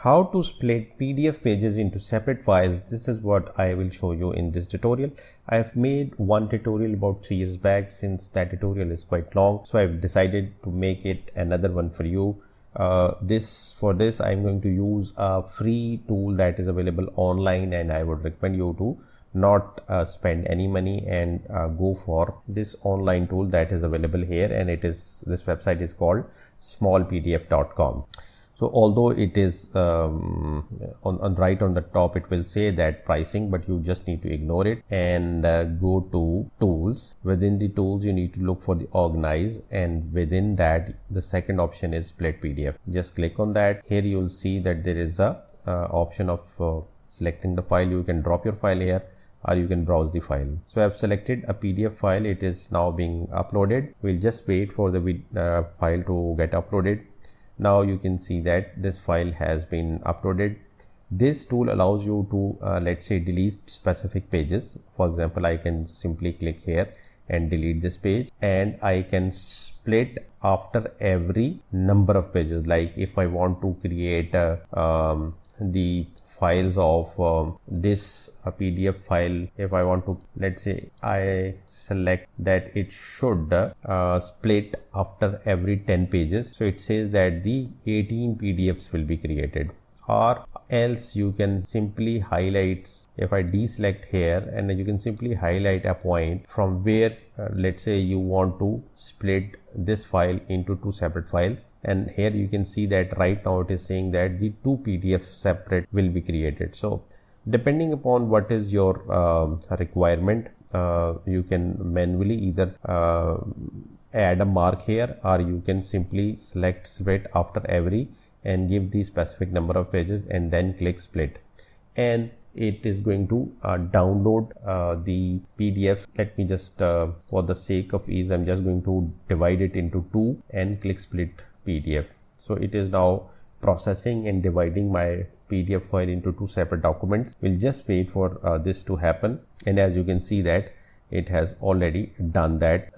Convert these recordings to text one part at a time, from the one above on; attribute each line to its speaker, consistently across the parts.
Speaker 1: How to split PDF pages into separate files. This is what I will show you in this tutorial. I have made one tutorial about 3 years back. Since that tutorial is quite long, so I've decided to make it another one for you. For this I'm going to use a free tool that is available online, and I would recommend you to not spend any money and go for this online tool that is available here, and this website is called smallpdf.com. So although it is right on the top, it will say that pricing, but you just need to ignore it and go to tools. Within the tools, you need to look for the organize, and within that the second option is split PDF. Just click on that. Here you will see that there is a option of selecting the file. You can drop your file here, or you can browse the file. So I have selected a PDF file. It is now being uploaded. We'll just wait for the file to get uploaded. Now you can see that this file has been uploaded. This tool allows you to let's say delete specific pages. For example, I can simply click here and delete this page, and I can split after every number of pages. Like if I want to create the files of this PDF file, if I want to, let's say I select that it should split after every 10 pages. So it says that the 18 PDFs will be created, or else you can simply highlight. If I deselect here, and you can simply highlight a point from where let's say you want to split this file into two separate files, and here you can see that right now it is saying that the two PDFs separate will be created. So depending upon what is your requirement, you can manually either add a mark here, or you can simply select split after every and give the specific number of pages and then click split, and it is going to download the PDF. Let me just for the sake of ease, I'm just going to divide it into two and click split PDF. So it is now processing and dividing my PDF file into two separate documents. We'll just wait for this to happen, and as you can see that it has already done that.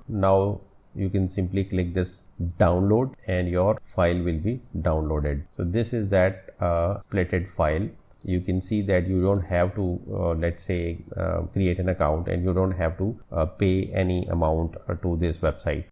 Speaker 1: Now you can simply click this download and your file will be downloaded. So this is that splitted file. You can see that you don't have to let's say create an account, and you don't have to pay any amount to this website.